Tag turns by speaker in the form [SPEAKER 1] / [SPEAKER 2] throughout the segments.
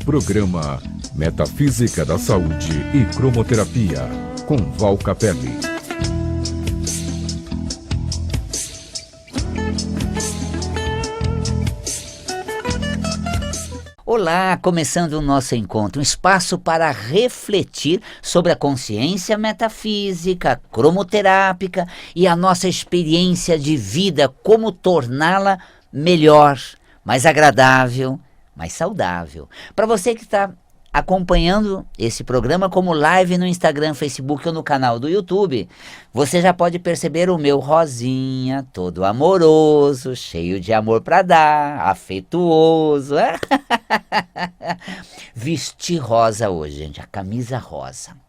[SPEAKER 1] Programa Metafísica da Saúde e Cromoterapia, com Val Capelli.
[SPEAKER 2] Olá, começando o nosso encontro, um espaço para refletir sobre a consciência metafísica, cromoterápica e a nossa experiência de vida, como torná-la melhor, mais agradável, mais saudável. Para você que está acompanhando esse programa como live no Instagram, Facebook ou no canal do YouTube, você já pode perceber o meu rosinha, todo amoroso, cheio de amor para dar, afetuoso. Vesti rosa hoje, gente, a camisa rosa.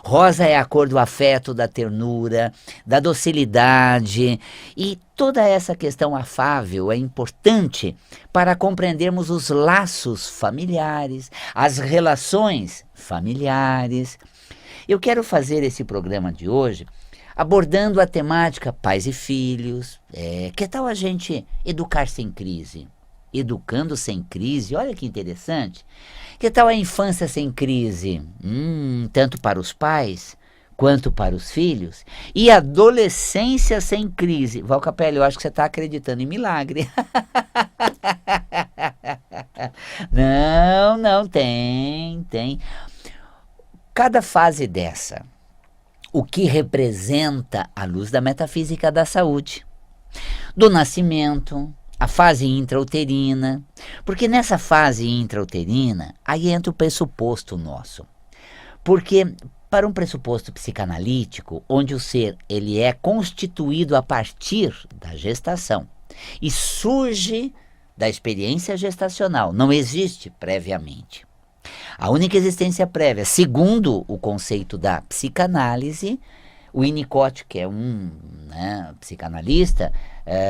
[SPEAKER 2] Rosa é a cor do afeto, da ternura, da docilidade, e toda essa questão afável é importante para compreendermos os laços familiares, as relações familiares. Eu quero fazer esse programa de hoje abordando a temática pais e filhos. Que tal a gente educar sem crise? Educando sem crise, olha que interessante. Que tal a infância sem crise? Tanto para os pais quanto para os filhos. E adolescência sem crise. Val Capelli, eu acho que você está acreditando em milagre. Não, tem. Cada fase dessa, o que representa a luz da metafísica da saúde. Do nascimento, a fase intrauterina, porque nessa fase intrauterina, aí entra o pressuposto nosso. Porque para um pressuposto psicanalítico, onde o ser ele é constituído a partir da gestação e surge da experiência gestacional, não existe previamente. A única existência prévia, segundo o conceito da psicanálise, o Winnicott, que é um psicanalista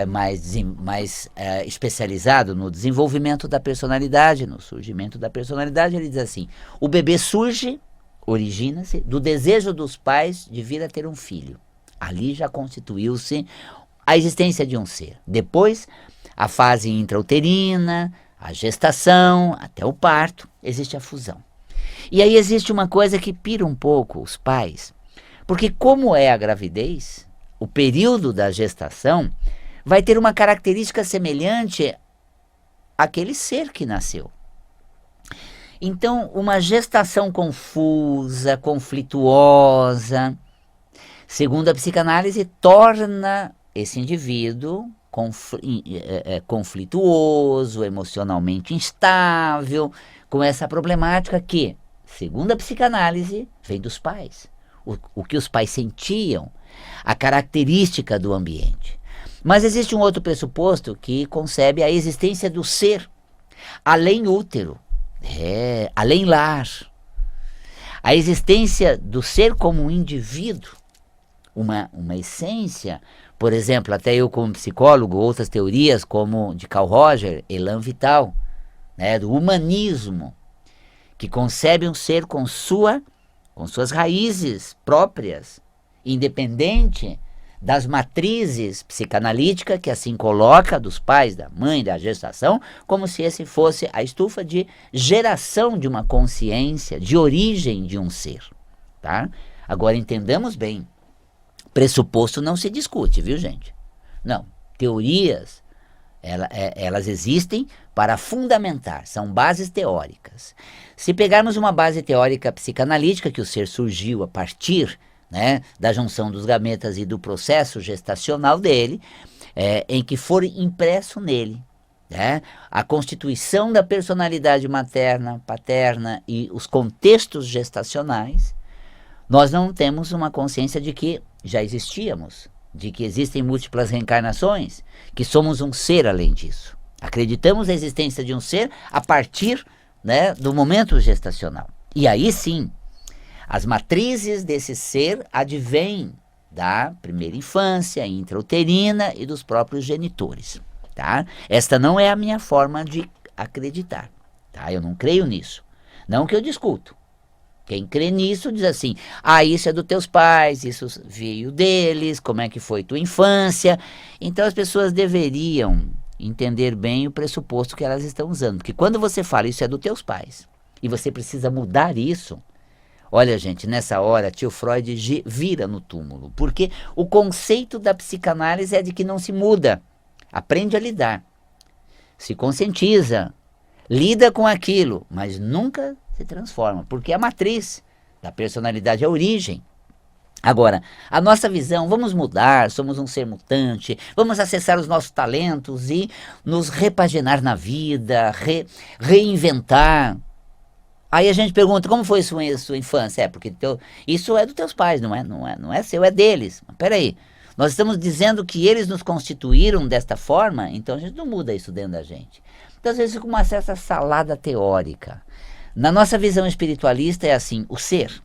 [SPEAKER 2] mais especializado no desenvolvimento da personalidade, no surgimento da personalidade, ele diz assim: o bebê surge, origina-se do desejo dos pais de vir a ter um filho. Ali já constituiu-se a existência de um ser. Depois, a fase intrauterina, a gestação, até o parto, existe a fusão. E aí existe uma coisa que pira um pouco os pais, porque como é a gravidez, o período da gestação vai ter uma característica semelhante àquele ser que nasceu. Então, uma gestação confusa, conflituosa, segundo a psicanálise, torna esse indivíduo conflituoso, emocionalmente instável, com essa problemática que, segundo a psicanálise, vem dos pais. O que os pais sentiam, a característica do ambiente. Mas existe um outro pressuposto que concebe a existência do ser, além útero, além lar. A existência do ser como um indivíduo, uma essência, por exemplo, até eu como psicólogo, outras teorias como de Carl Roger, Elan Vital, do humanismo, que concebe um ser com suas raízes próprias, independente das matrizes psicanalíticas que assim coloca dos pais, da mãe, da gestação, como se esse fosse a estufa de geração de uma consciência, de origem de um ser. Tá? Agora entendamos bem, pressuposto não se discute, viu, gente? Não, teorias, elas existem para fundamentar, são bases teóricas. Se pegarmos uma base teórica psicanalítica, que o ser surgiu a partir da junção dos gametas e do processo gestacional dele, em que for impresso nele a constituição da personalidade materna, paterna e os contextos gestacionais, nós não temos uma consciência de que já existíamos, de que existem múltiplas reencarnações, que somos um ser além disso. Acreditamos na existência de um ser a partir do momento gestacional. E aí sim, as matrizes desse ser advêm da primeira infância, intrauterina e dos próprios genitores. Tá? Esta não é a minha forma de acreditar. Tá? Eu não creio nisso. Não que eu discuto. Quem crê nisso diz assim: isso é dos teus pais, isso veio deles, como é que foi tua infância. Então as pessoas deveriam entender bem o pressuposto que elas estão usando. Porque quando você fala isso é dos teus pais, e você precisa mudar isso, olha, gente, nessa hora, tio Freud vira no túmulo, porque o conceito da psicanálise é de que não se muda, aprende a lidar, se conscientiza, lida com aquilo, mas nunca se transforma, porque a matriz da personalidade é a origem. Agora, a nossa visão, vamos mudar, somos um ser mutante, vamos acessar os nossos talentos e nos repaginar na vida, reinventar. Aí a gente pergunta, como foi sua infância? Porque isso é dos teus pais, não é seu, é deles. Mas peraí, nós estamos dizendo que eles nos constituíram desta forma, então a gente não muda isso dentro da gente. Então às vezes fica uma certa salada teórica. Na nossa visão espiritualista é assim, o ser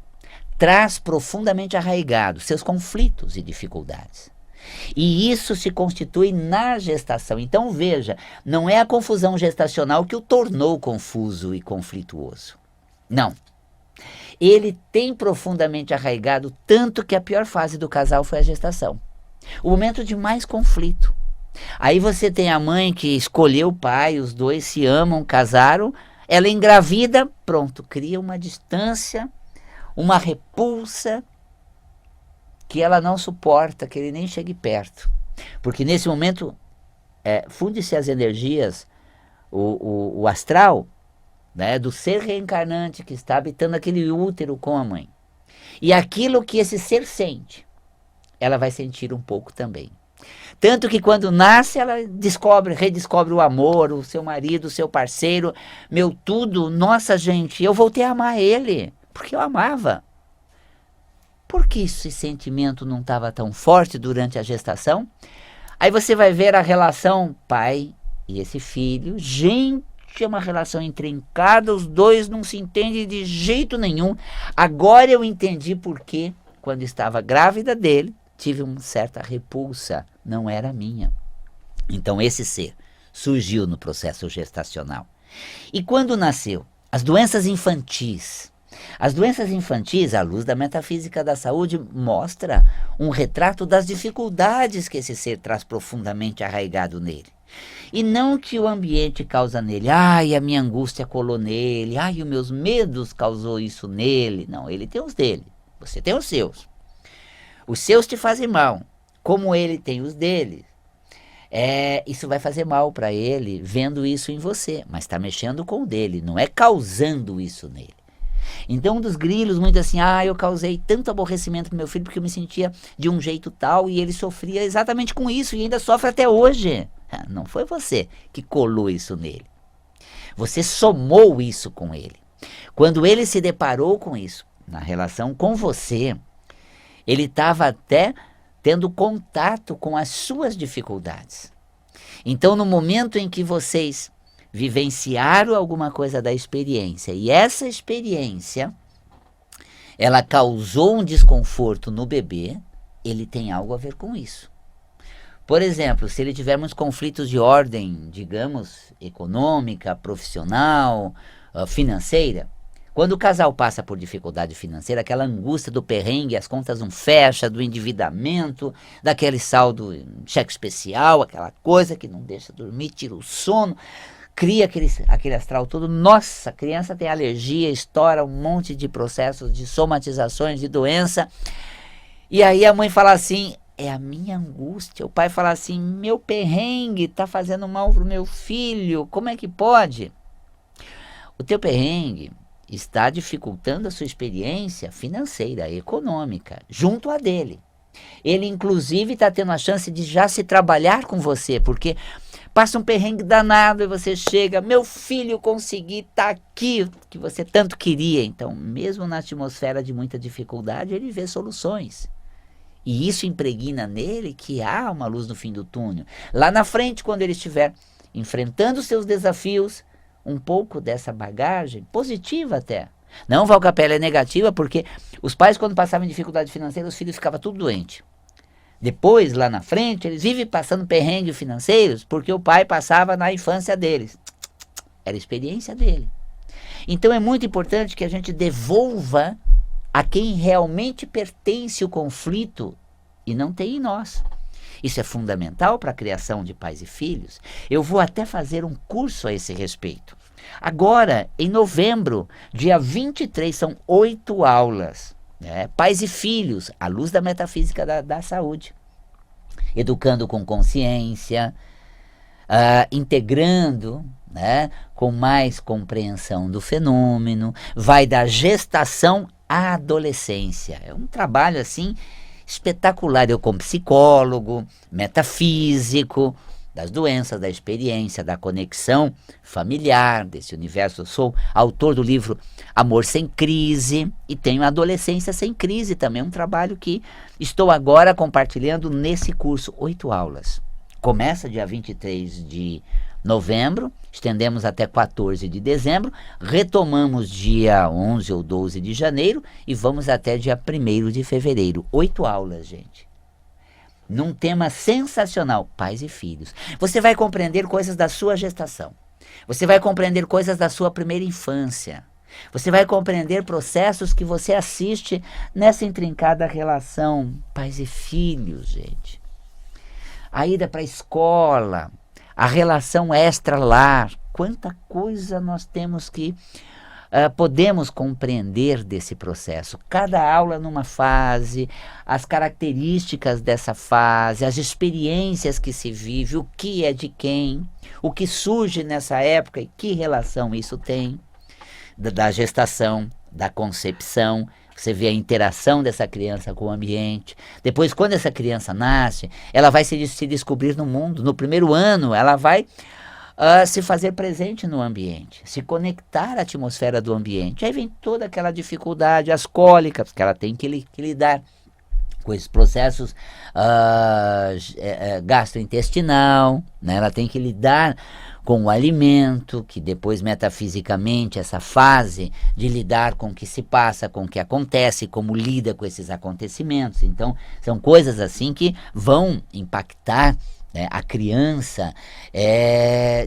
[SPEAKER 2] traz profundamente arraigado seus conflitos e dificuldades. E isso se constitui na gestação. Então veja, não é a confusão gestacional que o tornou confuso e conflituoso. Não. Ele tem profundamente arraigado, tanto que a pior fase do casal foi a gestação. O momento de mais conflito. Aí você tem a mãe que escolheu o pai, os dois se amam, casaram, ela engravida, pronto, cria uma distância, uma repulsa que ela não suporta, que ele nem chegue perto. Porque nesse momento, funde-se as energias, o astral, né, do ser reencarnante que está habitando aquele útero com a mãe. E aquilo que esse ser sente, ela vai sentir um pouco também. Tanto que quando nasce, ela redescobre o amor, o seu marido, o seu parceiro, meu tudo. Nossa, gente, eu voltei a amar ele, porque eu amava. Por que esse sentimento não estava tão forte durante a gestação? Aí você vai ver a relação pai e esse filho. Gente, é uma relação intrincada, os dois não se entendem de jeito nenhum. Agora eu entendi por que, quando estava grávida dele, tive uma certa repulsa, não era minha. Então esse ser surgiu no processo gestacional. E quando nasceu? As doenças infantis. As doenças infantis, à luz da metafísica da saúde, mostra um retrato das dificuldades que esse ser traz profundamente arraigado nele. E não que o ambiente causa nele, ai, a minha angústia colou nele, ai, os meus medos causou isso nele. Não, ele tem os dele, você tem os seus. Os seus te fazem mal, como ele tem os dele. Isso vai fazer mal para ele, vendo isso em você, mas está mexendo com o dele, não é causando isso nele. Então um dos grilos, muito assim, eu causei tanto aborrecimento pro meu filho porque eu me sentia de um jeito tal e ele sofria exatamente com isso e ainda sofre até hoje. Não foi você que colou isso nele. Você somou isso com ele. Quando ele se deparou com isso, na relação com você, ele estava até tendo contato com as suas dificuldades. Então, no momento em que vocês vivenciaram alguma coisa da experiência, e essa experiência, ela causou um desconforto no bebê, ele tem algo a ver com isso. Por exemplo, se ele tiver muitos conflitos de ordem, digamos, econômica, profissional, financeira, quando o casal passa por dificuldade financeira, aquela angústia do perrengue, as contas não fecham, do endividamento, daquele saldo cheque especial, aquela coisa que não deixa dormir, tira o sono, cria aquele astral todo. Nossa, a criança tem alergia, estoura um monte de processos de somatizações de doença. E aí a mãe fala assim, é a minha angústia. O pai fala assim, meu perrengue está fazendo mal pro meu filho, como é que pode? O teu perrengue está dificultando a sua experiência financeira, econômica, junto a dele. Ele, inclusive, está tendo a chance de já se trabalhar com você, porque passa um perrengue danado e você chega, meu filho, consegui, está aqui, que você tanto queria. Então, mesmo na atmosfera de muita dificuldade, ele vê soluções. E isso impregna nele que há uma luz no fim do túnel. Lá na frente, quando ele estiver enfrentando os seus desafios, um pouco dessa bagagem, positiva até. Não, Valcapella, é negativa, porque os pais, quando passavam em dificuldade financeira, os filhos ficavam tudo doentes. Depois, lá na frente, eles vivem passando perrengues financeiros, porque o pai passava na infância deles. Era a experiência dele. Então é muito importante que a gente devolva a quem realmente pertence o conflito e não tem em nós. Isso é fundamental para a criação de pais e filhos. Eu vou até fazer um curso a esse respeito. Agora, em novembro, dia 23, são 8 aulas, né? Pais e filhos, à luz da metafísica da saúde. Educando com consciência, integrando, né, com mais compreensão do fenômeno, vai da gestação à adolescência. É um trabalho assim espetacular. Eu, como psicólogo, metafísico, das doenças, da experiência, da conexão familiar, desse universo. Eu sou autor do livro Amor Sem Crise e tenho Adolescência Sem Crise também, um trabalho que estou agora compartilhando nesse curso, 8 aulas. Começa dia 23 de novembro, estendemos até 14 de dezembro, retomamos dia 11 ou 12 de janeiro e vamos até dia 1º de fevereiro. 8 aulas, gente. Num tema sensacional, pais e filhos. Você vai compreender coisas da sua gestação. Você vai compreender coisas da sua primeira infância. Você vai compreender processos que você assiste nessa intrincada relação pais e filhos, gente. A ida para a escola, a relação extra-lar. Quanta coisa nós temos que podemos compreender desse processo. Cada aula numa fase, as características dessa fase, as experiências que se vive, o que é de quem, o que surge nessa época e que relação isso tem, da gestação, da concepção. Você vê a interação dessa criança com o ambiente. Depois, quando essa criança nasce, ela vai se descobrir no mundo. No primeiro ano, ela vai se fazer presente no ambiente, se conectar à atmosfera do ambiente. Aí vem toda aquela dificuldade, as cólicas, que ela tem que lidar com esses processos gastrointestinal, né? Ela tem que lidar com o alimento, que depois metafisicamente essa fase de lidar com o que se passa, com o que acontece, como lida com esses acontecimentos. Então, são coisas assim que vão impactar a criança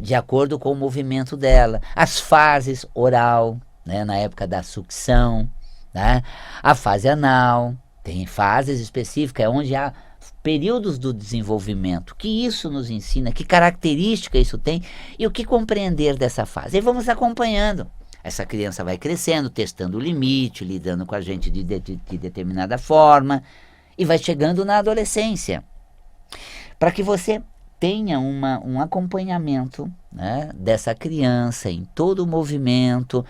[SPEAKER 2] de acordo com o movimento dela. As fases oral, né, na época da sucção, né, a fase anal, tem fases específicas onde há períodos do desenvolvimento. Que isso nos ensina, que característica isso tem e o que compreender dessa fase. E vamos acompanhando. Essa criança vai crescendo, testando o limite, lidando com a gente de determinada forma e vai chegando na adolescência. Para que você tenha um acompanhamento, né, dessa criança em todo o movimento.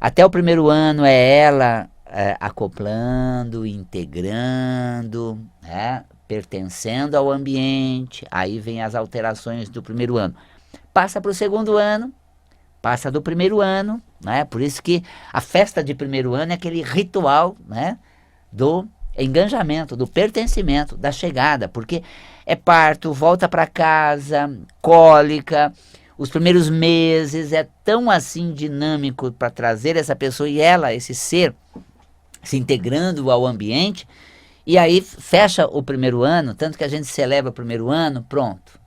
[SPEAKER 2] Até o primeiro ano é ela acoplando, integrando, né, pertencendo ao ambiente. Aí vem as alterações do primeiro ano. Passa para o segundo ano, passa do primeiro ano, né? Por isso que a festa de primeiro ano é aquele ritual, né, do engajamento, do pertencimento, da chegada, porque é parto, volta para casa, cólica, os primeiros meses é tão assim dinâmico para trazer essa pessoa e ela, esse ser, se integrando ao ambiente, e aí fecha o primeiro ano, tanto que a gente celebra o primeiro ano, pronto,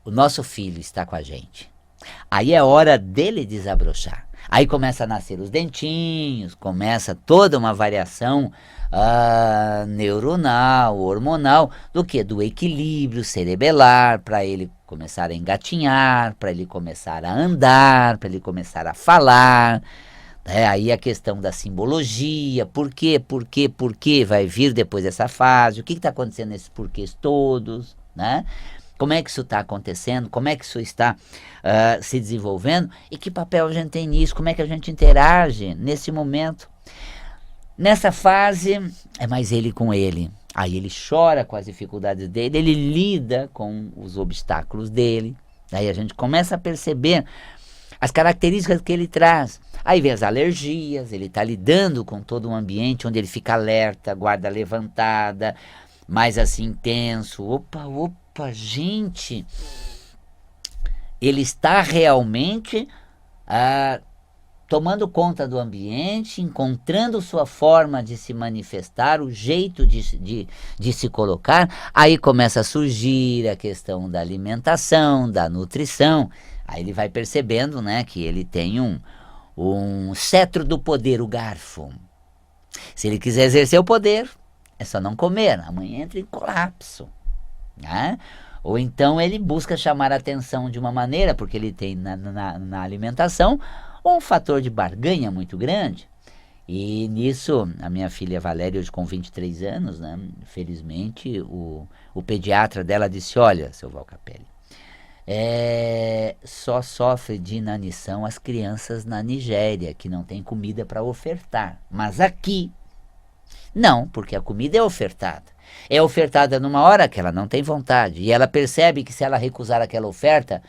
[SPEAKER 2] o nosso filho está com a gente. Aí é hora dele desabrochar. Aí começa a nascer os dentinhos, começa toda uma variação neuronal, hormonal, do que? Do equilíbrio cerebelar, para ele começar a engatinhar, para ele começar a andar, para ele começar a falar. Aí a questão da simbologia, por quê, vai vir depois dessa fase, o que está acontecendo nesses porquês todos, né? Como é que isso está acontecendo, como é que isso está se desenvolvendo e que papel a gente tem nisso, como é que a gente interage nesse momento. Nessa fase é mais ele com ele, aí ele chora com as dificuldades dele, ele lida com os obstáculos dele, aí a gente começa a perceber as características que ele traz. Aí vem as alergias, ele está lidando com todo um ambiente onde ele fica alerta, guarda levantada, mais assim intenso, opa, gente, ele está realmente tomando conta do ambiente, encontrando sua forma de se manifestar, o jeito de se colocar. Aí começa a surgir a questão da alimentação, da nutrição. Aí ele vai percebendo, né, que ele tem um cetro do poder, o garfo. Se ele quiser exercer o poder, é só não comer, amanhã entra em colapso, né? Ou então ele busca chamar a atenção de uma maneira, porque ele tem na alimentação um fator de barganha muito grande. E nisso, a minha filha Valéria, hoje com 23 anos, né, felizmente, o pediatra dela disse, olha, seu Valcapelli, só sofre de inanição as crianças na Nigéria, que não tem comida para ofertar. Mas aqui, não, porque a comida é ofertada. É ofertada numa hora que ela não tem vontade. E ela percebe que se ela recusar aquela oferta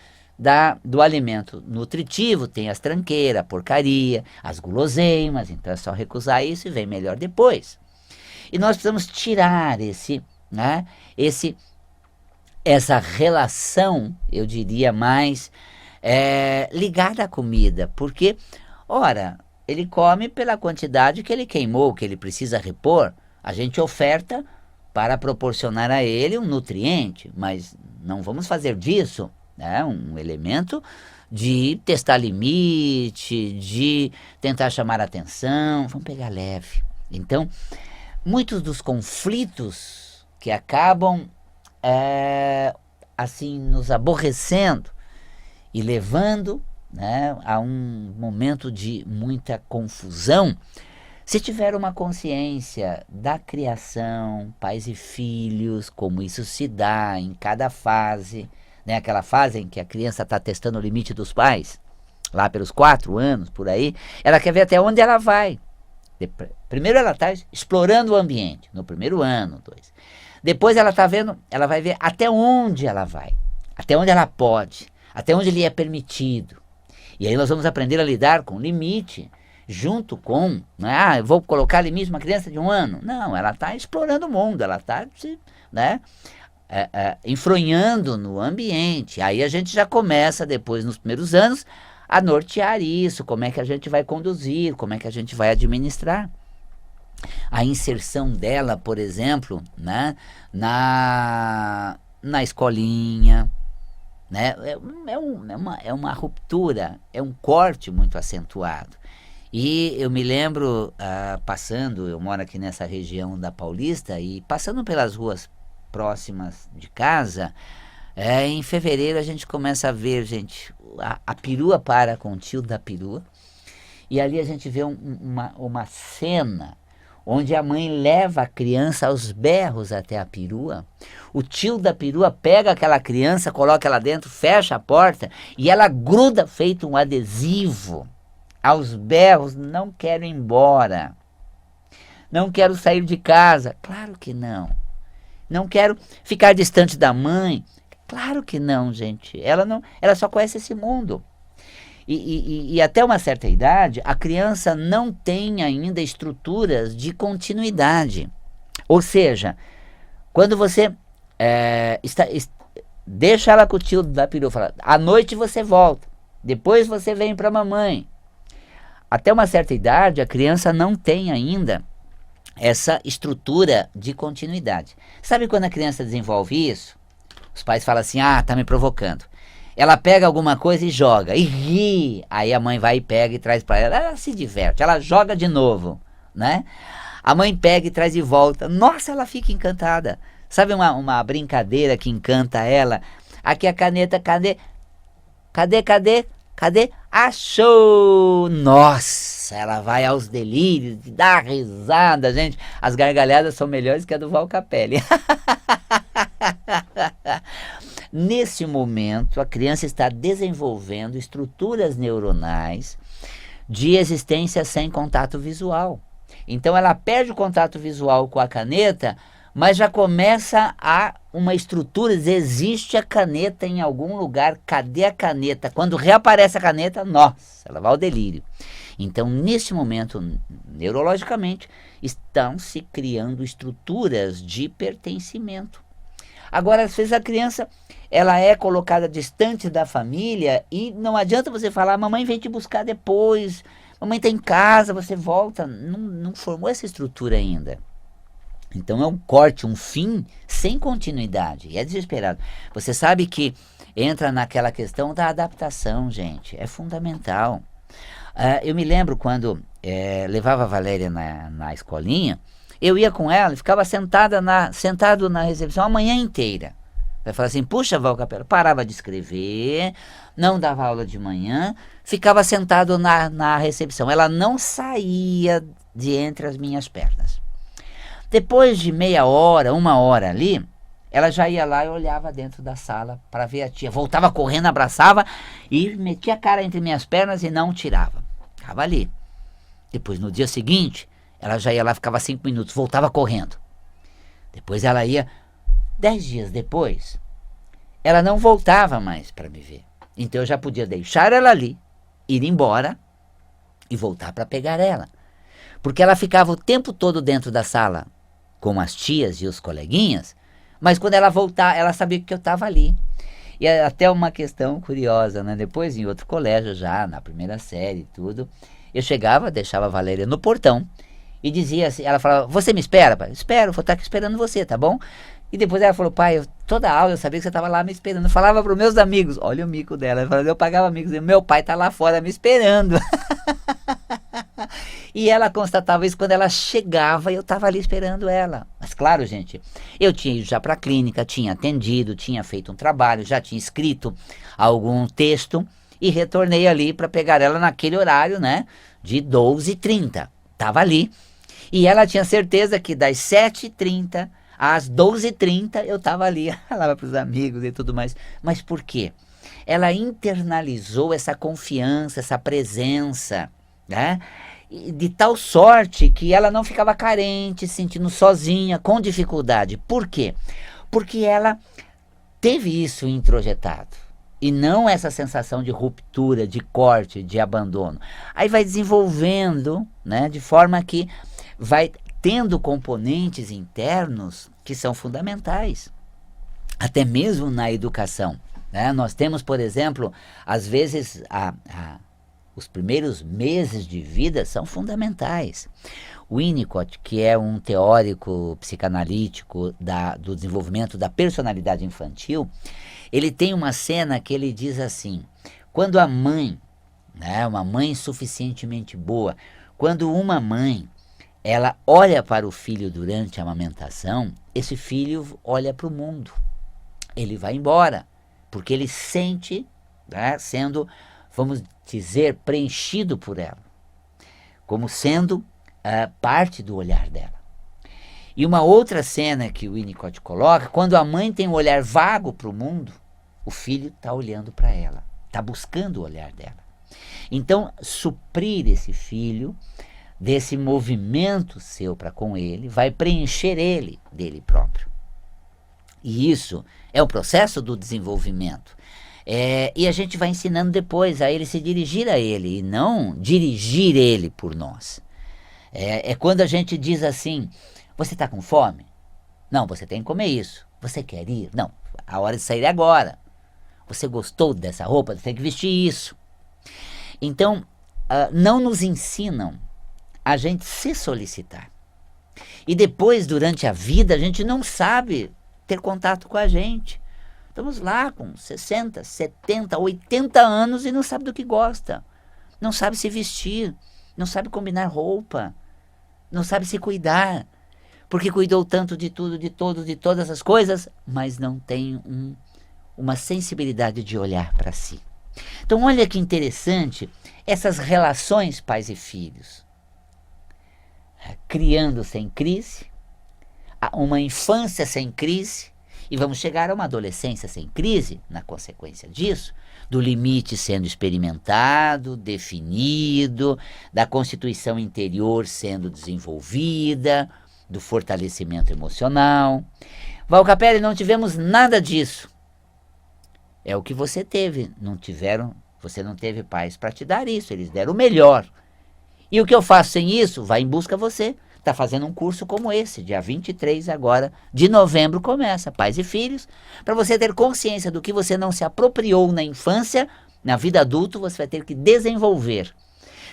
[SPEAKER 2] do alimento nutritivo, tem as tranqueiras, a porcaria, as guloseimas, então é só recusar isso e vem melhor depois. E nós precisamos tirar essa relação, eu diria mais, ligada à comida, porque, ora, ele come pela quantidade que ele queimou, que ele precisa repor, a gente oferta para proporcionar a ele um nutriente, mas não vamos fazer disso um elemento de testar limite, de tentar chamar a atenção, vamos pegar leve. Então, muitos dos conflitos que acabam assim nos aborrecendo e levando a um momento de muita confusão, se tiver uma consciência da criação, pais e filhos, como isso se dá em cada fase, aquela fase em que a criança está testando o limite dos pais, lá pelos 4 anos, por aí, ela quer ver até onde ela vai. Primeiro ela está explorando o ambiente, no primeiro ano, 2. Depois ela vai ver até onde ela vai, até onde ela pode, até onde lhe é permitido. E aí nós vamos aprender a lidar com limite, junto com, eu vou colocar limite numa criança de 1 ano. Não, ela está explorando o mundo, ela está enfronhando no ambiente. Aí a gente já começa depois, nos primeiros anos, a nortear isso, como é que a gente vai conduzir, como é que a gente vai administrar. A inserção dela, por exemplo, na escolinha, é uma ruptura, é um corte muito acentuado. E eu me lembro, eu moro aqui nessa região da Paulista, e passando pelas ruas próximas de casa, em fevereiro a gente começa a ver, gente, a perua para com o tio da perua, e ali a gente vê uma cena onde a mãe leva a criança aos berros até a perua. O tio da perua pega aquela criança, coloca ela dentro, fecha a porta e ela gruda feito um adesivo aos berros. Não quero ir embora, não quero sair de casa. Claro que não. Não quero ficar distante da mãe. Claro que não, gente. Ela só conhece esse mundo. E até uma certa idade, a criança não tem ainda estruturas de continuidade. Ou seja, quando você deixa ela com o tio da perua, fala, à noite você volta, depois você vem para a mamãe. Até uma certa idade, a criança não tem ainda essa estrutura de continuidade. Sabe quando a criança desenvolve isso? Os pais falam assim, tá me provocando. Ela pega alguma coisa e joga, e ri. Aí a mãe vai e pega e traz para ela. Ela se diverte, ela joga de novo, A mãe pega e traz de volta. Nossa, ela fica encantada. Sabe uma brincadeira que encanta ela? Aqui a caneta, cadê? Achou! Nossa, ela vai aos delírios, dá risada, gente. As gargalhadas são melhores que a do Valcapelli. Nesse momento, a criança está desenvolvendo estruturas neuronais de existência sem contato visual. Então ela perde o contato visual com a caneta, mas já começa uma estrutura, existe a caneta em algum lugar, cadê a caneta? Quando reaparece a caneta, nossa, ela vai ao delírio. Então, nesse momento, neurologicamente, estão se criando estruturas de pertencimento. Agora, às vezes a criança, ela é colocada distante da família e não adianta você falar, mamãe vem te buscar depois, mamãe está em casa, você volta. Não formou essa estrutura ainda. Então é um corte, um fim sem continuidade. E é desesperado. Você sabe que entra naquela questão da adaptação, gente. É fundamental. Eu me lembro quando levava a Valéria na escolinha, eu ia com ela e ficava sentado na recepção a manhã inteira. Vai falar assim, puxa, Val Capello, parava de escrever, não dava aula de manhã, ficava sentado na recepção. Ela não saía de entre as minhas pernas. Depois de meia hora, 1 hora ali, ela já ia lá e olhava dentro da sala para ver a tia. Voltava correndo, abraçava e metia a cara entre minhas pernas e não tirava. Ficava ali. Depois, no dia seguinte, ela já ia lá, ficava 5 minutos, voltava correndo. Depois ela ia, 10 dias depois, ela não voltava mais para me ver. Então eu já podia deixar ela ali, ir embora e voltar para pegar ela. Porque ela ficava o tempo todo dentro da sala com as tias e os coleguinhas, mas quando ela voltar, ela sabia que eu estava ali. E é até uma questão curiosa, né? Depois, em outro colégio já, na primeira série e tudo, eu chegava, deixava a Valéria no portão e dizia assim, ela falava, você me espera, pai? Espero, vou estar aqui esperando você, tá bom? E depois ela falou, pai, toda aula eu sabia que você estava lá me esperando. Eu falava para os meus amigos, olha o mico dela, eu pagava amigos, meu pai está lá fora me esperando. E ela constatava isso quando ela chegava e eu estava ali esperando ela. Mas claro, gente, eu tinha ido já para a clínica, tinha atendido, tinha feito um trabalho, já tinha escrito algum texto e retornei ali para pegar ela naquele horário, né, de 12h30. Estava ali. E ela tinha certeza que das 7h30 às 12h30 eu estava ali, falava para os amigos e tudo mais. Mas por quê? Ela internalizou essa confiança, essa presença, né? De tal sorte que ela não ficava carente, se sentindo sozinha, com dificuldade. Por quê? Porque ela teve isso introjetado. E não essa sensação de ruptura, de corte, de abandono. Aí vai desenvolvendo, né, de forma que vai tendo componentes internos que são fundamentais. Até mesmo na educação, né? Nós temos, por exemplo, às vezes os primeiros meses de vida são fundamentais. O Winnicott, que é um teórico psicanalítico do desenvolvimento da personalidade infantil, ele tem uma cena que ele diz assim, quando a mãe, né, uma mãe suficientemente boa, quando uma mãe, ela olha para o filho durante a amamentação, esse filho olha para o mundo, ele vai embora, porque ele sente, né, sendo, vamos dizer, preenchido por ela, como sendo parte do olhar dela. E uma outra cena que o Winnicott coloca, quando a mãe tem um olhar vago para o mundo, o filho está olhando para ela, está buscando o olhar dela. Então, suprir esse filho desse movimento seu para com ele, vai preencher ele dele próprio. E isso é o processo do desenvolvimento. E a gente vai ensinando depois a ele se dirigir a ele e não dirigir ele por nós. É quando a gente diz assim, você está com fome? Não, você tem que comer isso. Você quer ir? Não, a hora de sair é agora. Você gostou dessa roupa? Você tem que vestir isso. Então, não nos ensinam a gente se solicitar. E depois, durante a vida, a gente não sabe ter contato com a gente. Estamos lá com 60, 70, 80 anos e não sabe do que gosta. Não sabe se vestir, não sabe combinar roupa, não sabe se cuidar. Porque cuidou tanto de tudo, de todos, de todas as coisas, mas não tem uma sensibilidade de olhar para si. Então olha que interessante essas relações pais e filhos. Criando sem crise, uma infância sem crise, e vamos chegar a uma adolescência sem crise, na consequência disso, do limite sendo experimentado, definido, da constituição interior sendo desenvolvida, do fortalecimento emocional. Val Capello, não tivemos nada disso. É o que você teve, você não teve pais para te dar isso, eles deram o melhor. E o que eu faço sem isso? Vai em busca você. Está fazendo um curso como esse, dia 23 agora, de novembro começa, Pais e Filhos, para você ter consciência do que você não se apropriou na infância, na vida adulta você vai ter que desenvolver.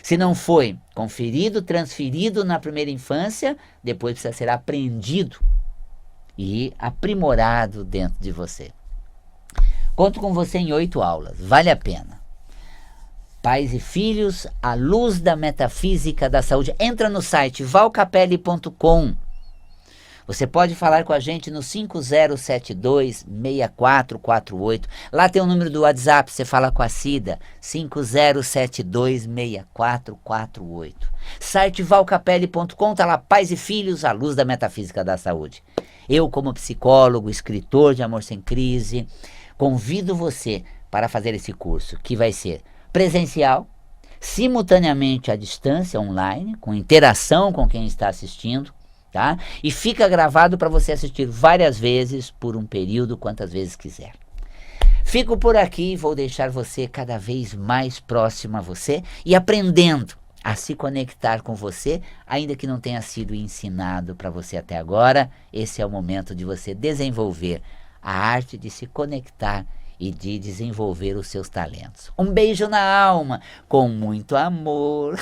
[SPEAKER 2] Se não foi conferido, transferido na primeira infância, depois precisa ser aprendido e aprimorado dentro de você. Conto com você em 8 aulas, vale a pena. Pais e Filhos, à luz da metafísica da saúde. Entra no site valcapelli.com. Você pode falar com a gente no 5072-6448. Lá tem o número do WhatsApp, você fala com a Cida, 5072-6448. Site valcapelli.com, tá lá, Pais e Filhos, à luz da metafísica da saúde. Eu, como psicólogo, escritor de Amor Sem Crise, convido você para fazer esse curso, que vai ser presencial, simultaneamente à distância, online, com interação com quem está assistindo, tá? E fica gravado para você assistir várias vezes, por um período, quantas vezes quiser. Fico por aqui e vou deixar você cada vez mais próximo a você e aprendendo a se conectar com você, ainda que não tenha sido ensinado para você até agora. Esse é o momento de você desenvolver a arte de se conectar e de desenvolver os seus talentos. Um beijo na alma, com muito amor.